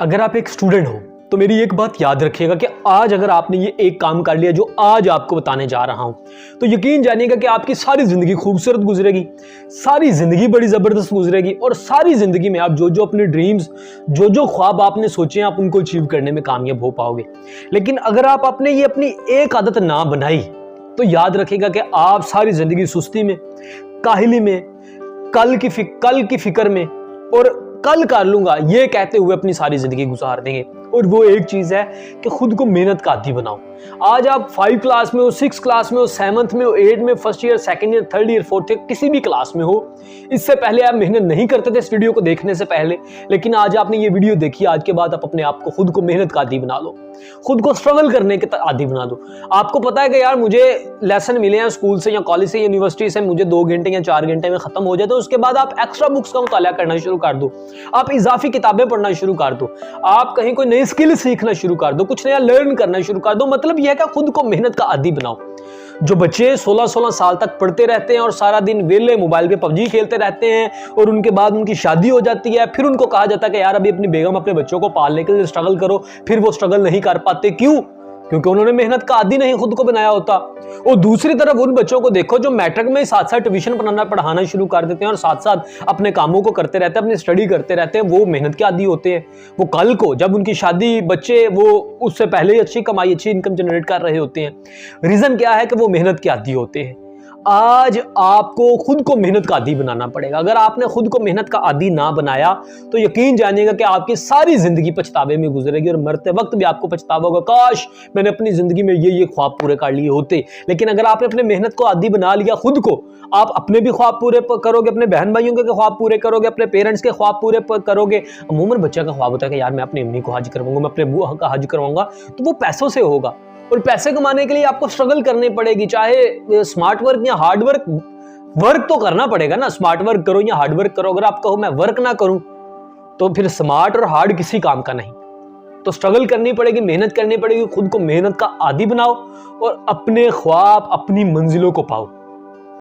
अगर आप एक स्टूडेंट हो तो मेरी एक बात याद रखिएगा कि आज अगर आपने ये एक काम कर लिया जो आज आपको बताने जा रहा हूं, तो यकीन जानिएगा कि आपकी सारी जिंदगी खूबसूरत गुजरेगी, सारी जिंदगी बड़ी जबरदस्त गुजरेगी और सारी जिंदगी में आप जो जो अपने ड्रीम्स, जो जो ख्वाब आपने सोचे हैं, आप उनको अचीव करने में कामयाब हो पाओगे। लेकिन अगर आप आपने ये अपनी एक आदत ना बनाई तो याद रखिएगा कि आप सारी जिंदगी सुस्ती में, काहिली में, कल की फिक्र में और कल कर लूंगा ये कहते हुए अपनी सारी जिंदगी गुजार देंगे। और वो एक चीज है कि खुद को मेहनत का आदी बनाओ। आज आप 5 क्लास में हो, 6 क्लास में हो, 7th में हो, 8 में, first year, second year, third year, fourth year, किसी भी क्लास में हो, इससे पहले आप मेहनत नहीं करते थे इस वीडियो को देखने से पहले, लेकिन आज आपने ये वीडियो देखी, आज के बाद आप अपने आप को, खुद को मेहनत का आदी बना लो, खुद को स्ट्रगल करने के आदी बना दो। आपको पता है कि यार मुझे लेसन मिले हैं स्कूल से या कॉलेज से, यूनिवर्सिटी से, मुझे 2 घंटे या 4 घंटे में खत्म हो जाए, तो उसके बाद आप एक्स्ट्रा बुक्स का मुताला करना शुरू कर दो, आप इजाफी किताबें पढ़ना शुरू कर दो, आप कहीं कोई नई स्किल सीखना शुरू कर दो, कुछ नया लर्न करना शुरू कर दो। मतलब यह है कि खुद को मेहनत का आदी बनाओ। जो बच्चे 16-16 साल तक पढ़ते रहते हैं और सारा दिन वेले मोबाइल पे पबजी खेलते रहते हैं और उनके बाद उनकी शादी हो जाती है, फिर उनको कहा जाता है कि यार अभी अपनी बेगम, अपने बच्चों को पालने के लिए स्ट्रगल करो, फिर वो स्ट्रगल नहीं कर पाते। क्यों? क्योंकि उन्होंने मेहनत का आदी नहीं खुद को बनाया होता। और दूसरी तरफ उन बच्चों को देखो जो मैट्रिक में साथ साथ ट्यूशन पढ़ाना शुरू कर देते हैं और साथ साथ अपने कामों को करते रहते हैं, अपनी स्टडी करते रहते हैं, वो मेहनत के आदी होते हैं। वो कल को जब उनकी शादी, बच्चे, वो उससे पहले ही अच्छी कमाई, अच्छी इनकम जनरेट कर रहे होते हैं। रीजन क्या है कि वो मेहनत के आदी होते हैं। आज आपको खुद को मेहनत का आदी बनाना पड़ेगा। अगर आपने खुद को मेहनत का आदी ना बनाया तो यकीन जानिएगा कि आपकी सारी जिंदगी पछतावे में गुजरेगी और मरते वक्त भी आपको पछतावा होगा, काश मैंने अपनी जिंदगी में ये ख्वाब पूरे कर लिए होते। लेकिन अगर आपने अपने मेहनत को आदी बना लिया खुद को, आप अपने भी ख्वाब पूरे करोगे, अपने बहन भाइयों के ख्वाब पूरे करोगे, अपने पेरेंट्स के ख्वाब पूरे करोगे। अमूमन बच्चा का ख्वाब होता है कि यार मैं अपनी अम्मी को हज करवाऊंगा, मैं अपने बुआ का हज करवाऊंगा, तो वो पैसों से होगा। और पैसे कमाने के लिए आपको स्ट्रगल करनी पड़ेगी, चाहे स्मार्ट वर्क या हार्ड वर्क। वर्क तो करना पड़ेगा ना, स्मार्ट वर्क करो या हार्ड वर्क करो। अगर आप कहो मैं वर्क ना करूं तो फिर स्मार्ट और हार्ड किसी काम का नहीं। तो स्ट्रगल करनी पड़ेगी, मेहनत करनी पड़ेगी, खुद को मेहनत का आदी बनाओ और अपने ख्वाब, अपनी मंजिलों को पाओ।